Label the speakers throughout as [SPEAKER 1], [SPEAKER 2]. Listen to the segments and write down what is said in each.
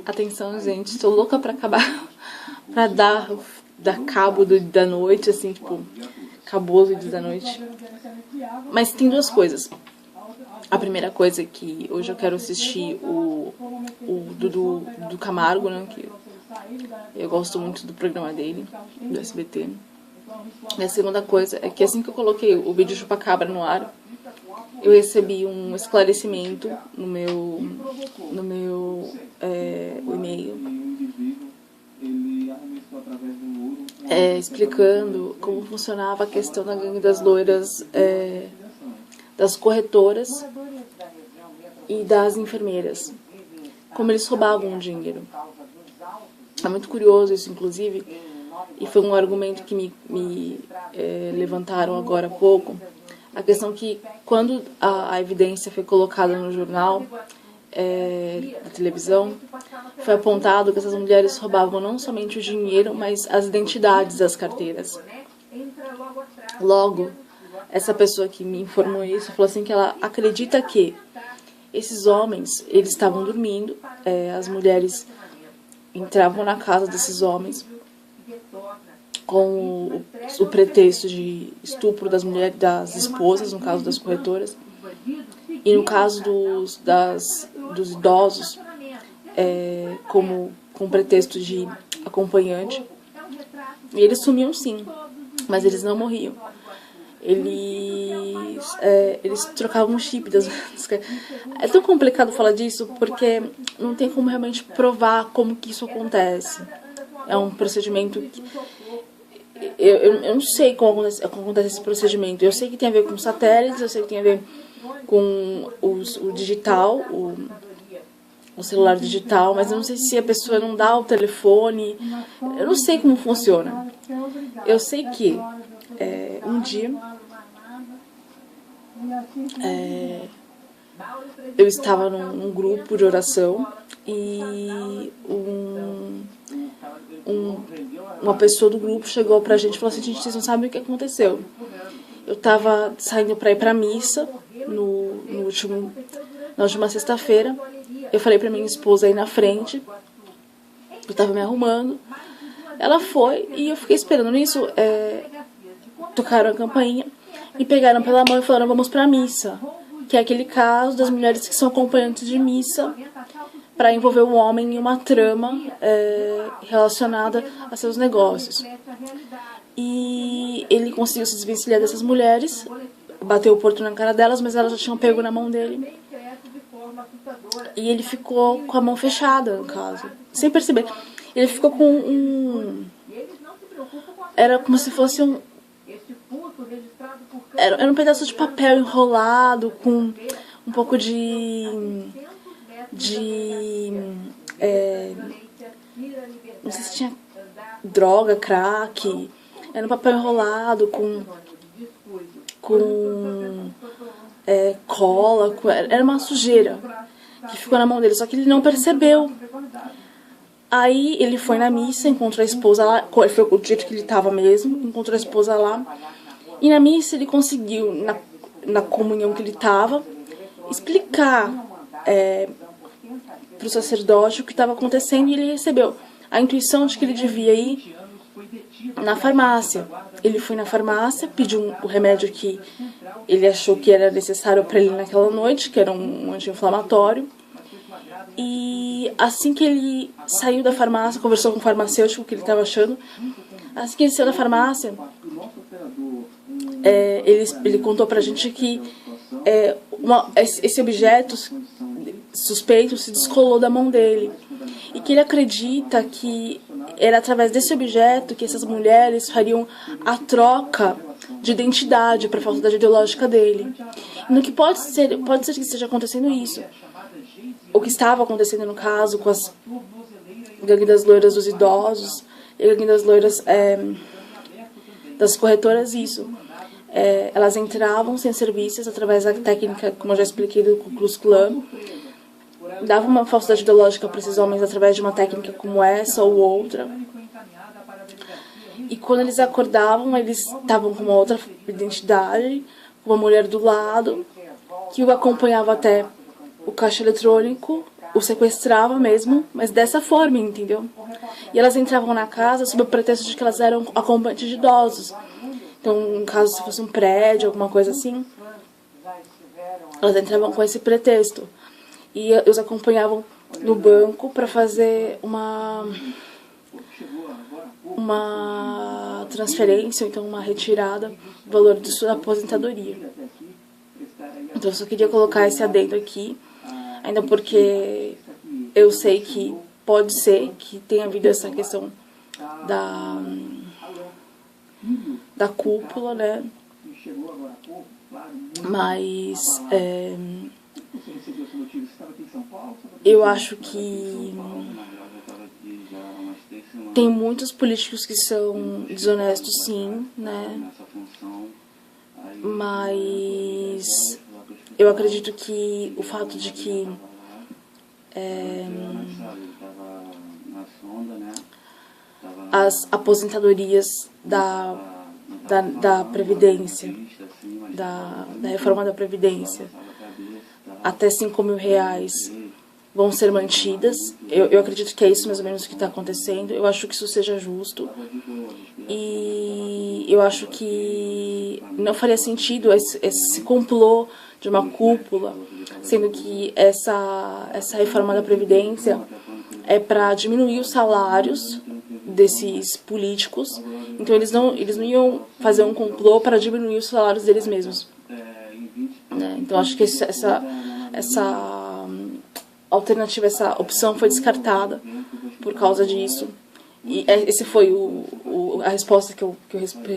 [SPEAKER 1] Atenção, gente, tô louca pra acabar, pra dar cabo da noite, assim, tipo, acabou o da noite. Mas tem duas coisas. A primeira coisa é que hoje eu quero assistir o do Camargo, né, que eu gosto muito do programa dele, do SBT. E a segunda coisa é que assim que eu coloquei o vídeo Chupacabra no ar, eu recebi um esclarecimento no meu e-mail, explicando como funcionava a questão da gangue das loiras, das corretoras e das enfermeiras, como eles roubavam o dinheiro. É muito curioso isso, inclusive, e foi um argumento que me levantaram agora há pouco, a questão que quando a evidência foi colocada no jornal, da televisão, foi apontado que essas mulheres roubavam não somente o dinheiro, mas as identidades das carteiras. Logo, essa pessoa que me informou isso falou assim que ela acredita que esses homens, eles estavam dormindo, as mulheres entravam na casa desses homens com o pretexto de estupro das mulheres, das esposas, no caso das corretoras, e no caso dos idosos, com pretexto de acompanhante. E eles sumiam sim, mas eles não morriam. Eles trocavam o chip das... É tão complicado falar disso porque não tem como realmente provar como que isso acontece. É um procedimento que... Eu não sei como acontece esse procedimento. Eu sei que tem a ver com satélites, eu sei que tem a ver com o digital, o celular digital, mas eu não sei se a pessoa não dá o telefone. Eu não sei como funciona. Eu sei que um dia eu estava num grupo de oração e uma pessoa do grupo chegou pra gente e falou assim: gente, vocês não sabem o que aconteceu. Eu estava saindo pra ir pra missa na última sexta-feira. Eu falei pra minha esposa aí na frente, eu estava me arrumando. Ela foi e eu fiquei esperando. Nisso, tocaram a campainha, me pegaram pela mão e falaram: vamos pra missa. Que é aquele caso das mulheres que são acompanhantes de missa para envolver o homem em uma trama relacionada a seus negócios. E ele conseguiu se desvencilhar dessas mulheres, bateu o porto na cara delas, mas elas já tinham pego na mão dele. E ele ficou com a mão fechada, no caso, sem perceber. Ele ficou com era como se fosse era um pedaço de papel enrolado com um pouco não sei se tinha droga, crack. Era um papel enrolado com cola. Era uma sujeira que ficou na mão dele, só que ele não percebeu. Aí ele foi na missa, encontrou a esposa lá, foi o dia que ele estava mesmo, encontrou a esposa lá. E na missa ele conseguiu, na comunhão que ele estava, explicar para o sacerdote o que estava acontecendo, e ele recebeu a intuição de que ele devia ir na farmácia. Ele foi na farmácia, pediu o remédio que ele achou que era necessário para ele naquela noite, que era um anti-inflamatório. E assim que ele saiu da farmácia, conversou com o farmacêutico, o que ele estava achando. Assim que ele saiu da farmácia, ele contou pra gente que esse objeto suspeito se descolou da mão dele. E que ele acredita que era através desse objeto que essas mulheres fariam a troca de identidade para a falsidade ideológica dele. E no que pode ser que esteja acontecendo isso. O que estava acontecendo no caso com as gangue das loiras dos idosos e gangue das loiras das corretoras, isso. Elas entravam sem serviços através da técnica, como eu já expliquei, do Ku Klux Klan. Davam uma falsidade ideológica para esses homens através de uma técnica como essa ou outra. E quando eles acordavam, eles estavam com uma outra identidade, com uma mulher do lado, que o acompanhava até o caixa eletrônico o sequestravam mesmo, mas dessa forma, entendeu? E elas entravam na casa sob o pretexto de que elas eram acompanhantes de idosos. Então, no caso, se fosse um prédio, alguma coisa assim, elas entravam com esse pretexto. E os acompanhavam no banco para fazer uma transferência, ou então uma retirada do valor de sua aposentadoria. Então eu só queria colocar esse adendo aqui, ainda porque eu sei que pode ser que tenha havido essa questão da cúpula, né? Mas eu acho que tem muitos políticos que são desonestos, sim, né? Mas eu acredito que o fato de que as aposentadorias da Previdência, da reforma da Previdência, até R$5.000 vão ser mantidas. Eu acredito que é isso mais ou menos que está acontecendo. Eu acho que isso seja justo. E eu acho que não faria sentido esse complô de uma cúpula, sendo que essa reforma da Previdência é para diminuir os salários desses políticos. Então eles não iam fazer um complô para diminuir os salários deles mesmos, né? Então acho que essa alternativa, essa opção foi descartada por causa disso. E esse foi a resposta que eu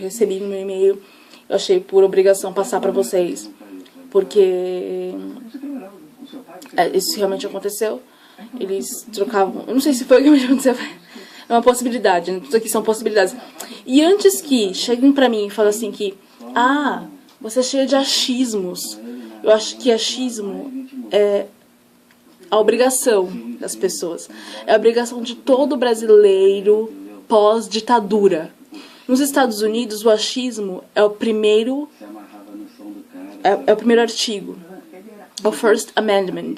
[SPEAKER 1] recebi no meu e-mail. Eu achei por obrigação passar para vocês, porque isso realmente aconteceu. Eles trocavam, eu não sei se foi o que realmente aconteceu, é uma possibilidade, né? Tudo aqui são possibilidades. E antes que cheguem pra mim e falem assim que você é cheia de achismos, eu acho que achismo é a obrigação das pessoas, é a obrigação de todo brasileiro pós-ditadura. Nos Estados Unidos, o achismo é o primeiro artigo, o First Amendment,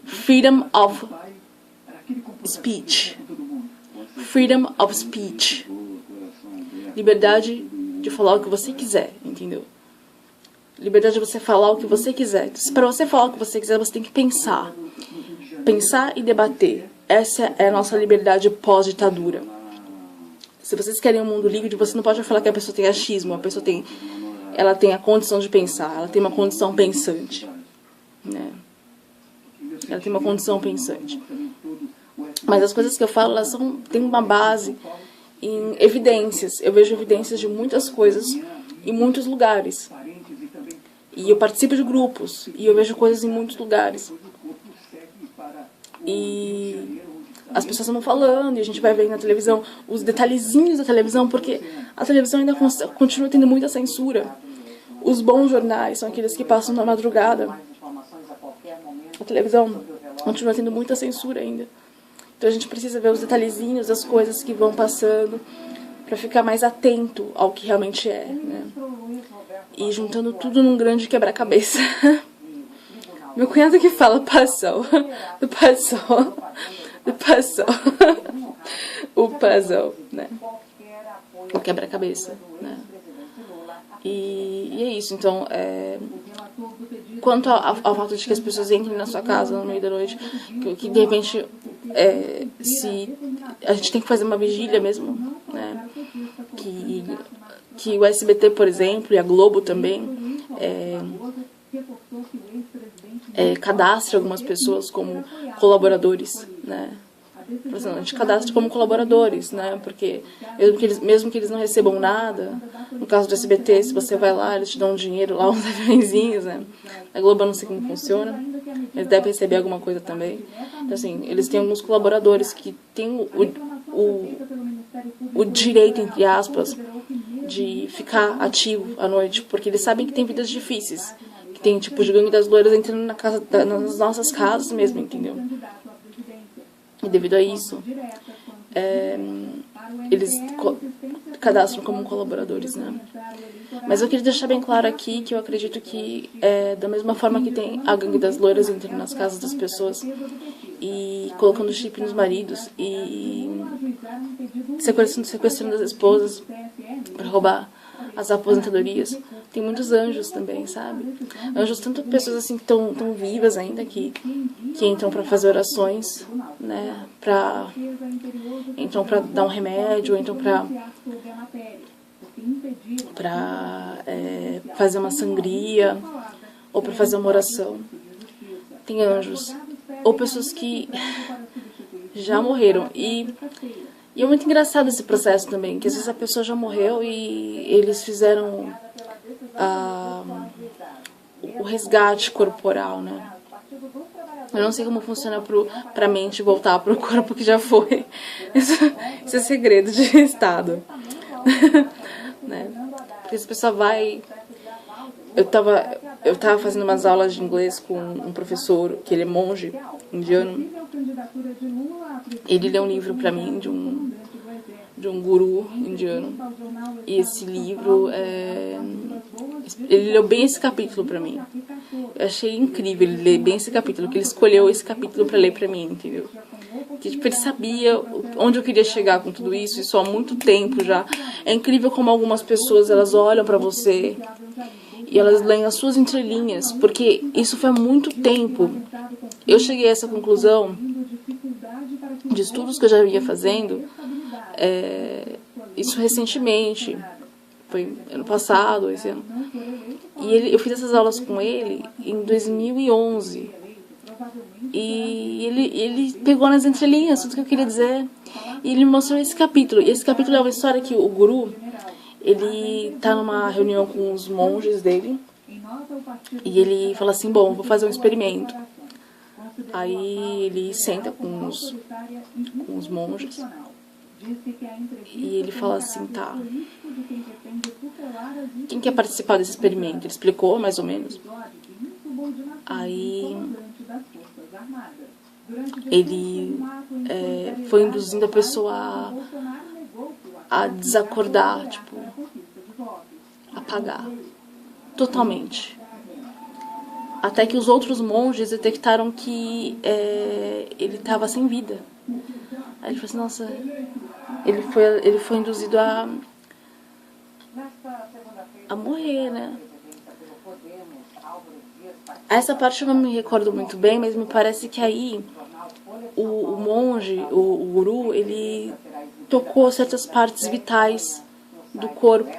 [SPEAKER 1] Freedom of Speech. Freedom of speech. Liberdade de falar o que você quiser, entendeu? Liberdade de você falar o que você quiser. Para você falar o que você quiser, você tem que pensar. Pensar e debater. Essa é a nossa liberdade pós-ditadura. Se vocês querem um mundo livre, você não pode falar que a pessoa tem achismo. A pessoa ela tem a condição de pensar. Ela tem uma condição pensante, né? Ela tem uma condição pensante. Mas as coisas que eu falo, elas têm uma base em evidências. Eu vejo evidências de muitas coisas em muitos lugares. E eu participo de grupos. E eu vejo coisas em muitos lugares. E as pessoas vão falando, e a gente vai ver na televisão os detalhezinhos da televisão, porque a televisão ainda continua tendo muita censura. Os bons jornais são aqueles que passam na madrugada. A televisão continua tendo muita censura ainda. Então a gente precisa ver os detalhezinhos das coisas que vão passando para ficar mais atento ao que realmente é, né? E juntando tudo num grande quebra-cabeça. Meu cunhado que fala puzzle. O puzzle, né? O quebra-cabeça, né? E é isso. Então, quanto ao fato de que as pessoas entrem na sua casa no meio da noite, que de repente se a gente tem que fazer uma vigília mesmo, né? Que o SBT, por exemplo, e a Globo também cadastra algumas pessoas como colaboradores, né? Por exemplo, a gente cadastra como colaboradores, né? Porque mesmo que eles não recebam nada, no caso do SBT, se você vai lá, eles te dão um dinheiro lá, uns aviãozinhos, né? A Globo eu não sei como funciona, eles devem receber alguma coisa também. Então, assim, eles têm alguns colaboradores que têm o direito, entre aspas, de ficar ativo à noite, porque eles sabem que tem vidas difíceis, que tem tipo de gangue das loiras entrando nas nossas casas mesmo, entendeu? E devido a isso, eles cadastram como colaboradores, né? Mas eu queria deixar bem claro aqui que eu acredito que da mesma forma que tem a gangue das loiras entrando nas casas das pessoas e colocando chip nos maridos e sequestrando as esposas para roubar as aposentadorias. Tem muitos anjos também, sabe? Anjos, tanto pessoas assim que estão vivas ainda, que entram para fazer orações, né? Entram para dar um remédio, entram para fazer uma sangria, ou para fazer uma oração. Tem anjos, ou pessoas que já morreram. E é muito engraçado esse processo também, que às vezes a pessoa já morreu e eles fizeram o resgate corporal, né? Eu não sei como funciona pra mente voltar pro corpo que já foi. Isso é segredo de estado. Né? Porque essa pessoa vai... Eu tava fazendo umas aulas de inglês com um professor, que ele é monge indiano. Ele leu um livro pra mim de um guru indiano. E esse livro, ele leu bem esse capítulo pra mim. Eu achei incrível ele ler bem esse capítulo, que ele escolheu esse capítulo pra ler pra mim, entendeu? Que tipo, ele sabia onde eu queria chegar com tudo isso há muito tempo já. É incrível como algumas pessoas, elas olham pra você e elas leem as suas entrelinhas, porque isso foi há muito tempo. Eu cheguei a essa conclusão de estudos que eu já vinha fazendo, isso recentemente, foi ano passado, esse ano. E eu fiz essas aulas com ele em 2011. E ele pegou nas entrelinhas tudo que eu queria dizer. E ele me mostrou esse capítulo. E esse capítulo é uma história que o guru, ele tá numa reunião com os monges dele. E ele fala assim, bom, vou fazer um experimento. Aí ele senta com os monges. E ele fala assim, tá, quem quer participar desse experimento? Ele explicou mais ou menos. Aí ele foi induzindo a pessoa a desacordar, tipo, apagar totalmente. Até que os outros monges detectaram que ele estava sem vida. Aí ele falou assim, nossa, ele foi induzido a morrer, né? Essa parte eu não me recordo muito bem, mas me parece que aí o monge, o guru, ele tocou certas partes vitais do corpo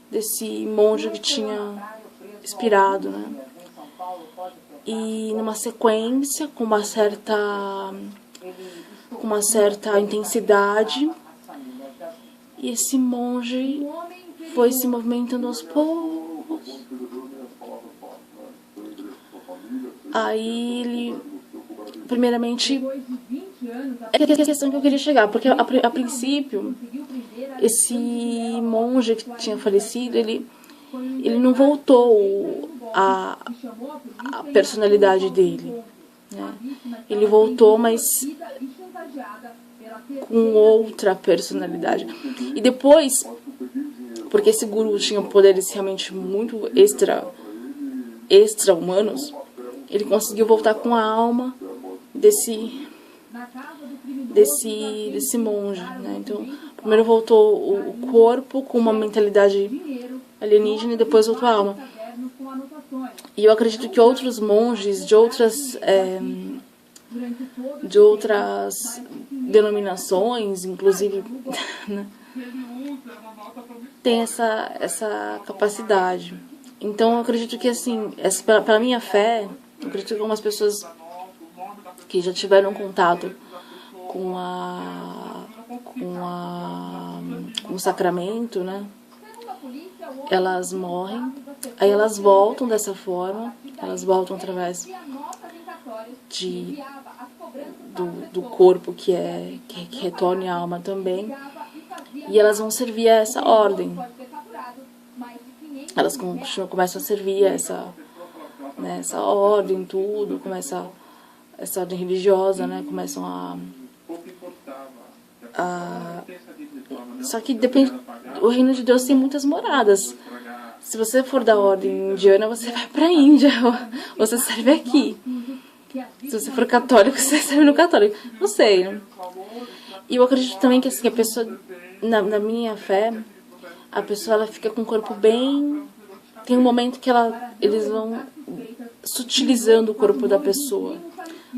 [SPEAKER 1] desse monge que tinha expirado, né? E numa sequência, com uma certa intensidade, e esse monge foi se movimentando aos poucos. Aí ele, primeiramente, é a questão que eu queria chegar, porque a princípio, esse monge que tinha falecido, ele não voltou a personalidade dele, né? Ele voltou, mas com outra personalidade. E depois, porque esse guru tinha poderes realmente muito extra-humanos, ele conseguiu voltar com a alma desse monge, né? Então, primeiro voltou o corpo com uma mentalidade alienígena e depois voltou a alma. E eu acredito que outros monges de outras denominações, inclusive, né, têm essa capacidade. Então, eu acredito que, assim, pela minha fé, eu acredito que algumas pessoas que já tiveram contato com o sacramento, né, elas morrem, aí elas voltam dessa forma, elas voltam através do corpo que retorne a alma também, e elas vão servir a essa ordem. Elas começam a servir essa ordem, tudo, começa essa ordem religiosa, né, começam só que depende, o reino de Deus tem muitas moradas. Se você for da ordem indiana, você vai pra Índia, ou você serve aqui. Se você for católico, você recebe no católico. Não sei, né? E eu acredito também que assim, a pessoa, na minha fé, a pessoa ela fica com o corpo bem... Tem um momento que eles vão sutilizando o corpo da pessoa.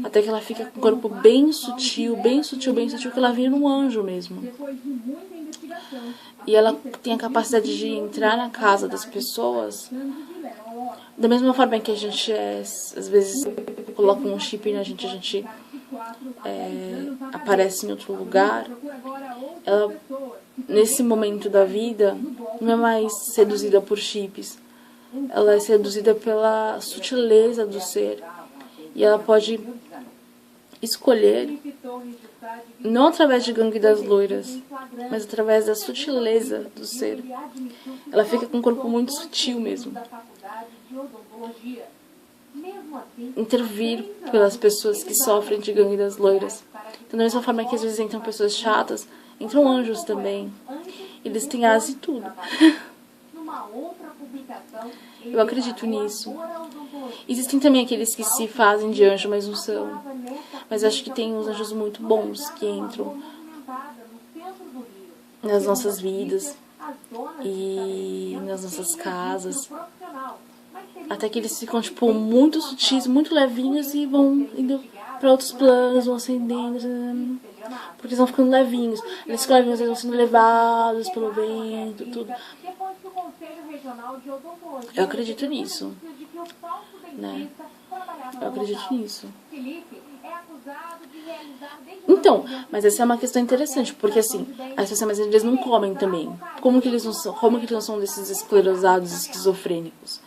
[SPEAKER 1] Até que ela fica com o corpo bem sutil, bem sutil, bem sutil, que ela vira um anjo mesmo. E ela tem a capacidade de entrar na casa das pessoas da mesma forma que a gente às vezes coloca um chip na gente, a gente aparece em outro lugar. Ela, nesse momento da vida, não é mais seduzida por chips. Ela é seduzida pela sutileza do ser. E ela pode escolher, não através de Gangue das Loiras, mas através da sutileza do ser. Ela fica com um corpo muito sutil mesmo. Intervir pelas pessoas que sofrem de Gangue das Loiras. Então, da mesma forma que às vezes entram pessoas chatas, entram anjos também. Eles têm asa e tudo. Eu acredito nisso. Existem também aqueles que se fazem de anjo, mas não são. Mas acho que tem uns anjos muito bons que entram nas nossas vidas e nas nossas casas. Até que eles ficam, tipo, muito sutis, muito levinhos e vão indo para outros planos, vão ascendendo, porque eles vão ficando levinhos. Eles ficam levinhos, eles vão sendo levados pelo vento, tudo. Eu acredito nisso, né? Eu acredito nisso. Então, mas essa é uma questão interessante, porque assim, as pessoas, mas eles não comem também. Como que eles não são desses esclerosados esquizofrênicos?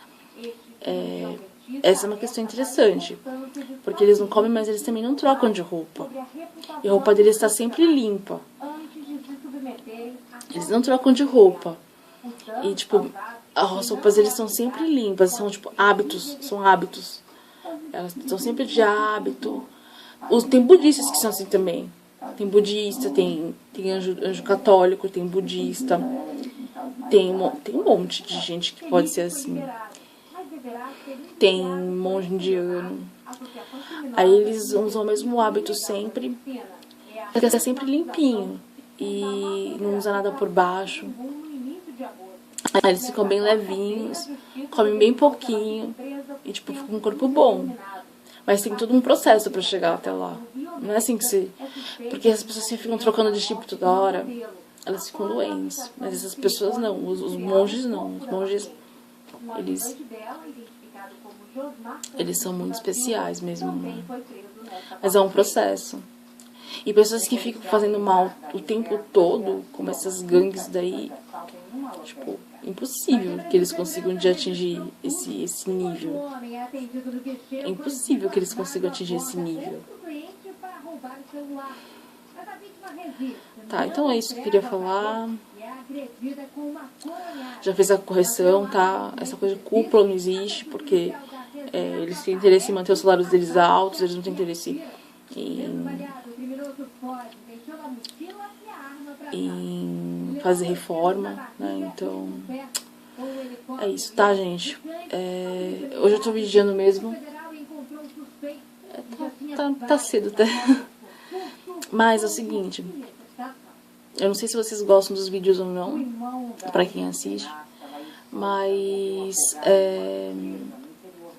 [SPEAKER 1] Essa é uma questão interessante, porque eles não comem, mas eles também não trocam de roupa. E a roupa deles está sempre limpa. Eles não trocam de roupa. E tipo, as roupas deles são sempre limpas, são tipo hábitos, são hábitos. Elas estão sempre de hábito. Tem budistas que são assim também. Tem budista, tem anjo católico, tem budista. Tem um monte de gente que pode ser assim. Tem monge indiano. Aí eles usam o mesmo hábito sempre. Porque é sempre limpinho. E não usa nada por baixo. Aí eles ficam bem levinhos. Comem bem pouquinho. E tipo, ficam com um corpo bom. Mas tem todo um processo pra chegar até lá. Não é assim que se... Porque as pessoas ficam trocando de chip toda hora. Elas ficam doentes. Mas essas pessoas não. Os monges não. Os monges, eles são muito especiais mesmo. Né? Mas é um processo. E pessoas que ficam fazendo mal o tempo todo, como essas gangues daí, tipo, impossível que eles consigam de atingir esse nível. É impossível que eles consigam atingir esse nível. Tá, então é isso que eu queria falar. Já fiz a correção, tá? Essa coisa de cúpula não existe, porque eles têm interesse em manter os salários deles altos, eles não têm interesse em fazer reforma, né? Então, é isso, tá, gente? Hoje eu tô vigiando mesmo. Tá cedo até. Mas é o seguinte, eu não sei se vocês gostam dos vídeos ou não, pra quem assiste, mas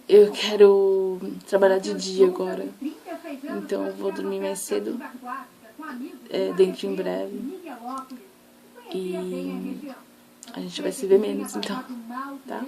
[SPEAKER 1] eu quero trabalhar de dia agora. Então eu vou dormir mais cedo, dentro em breve. E a gente vai se ver menos, então, tá?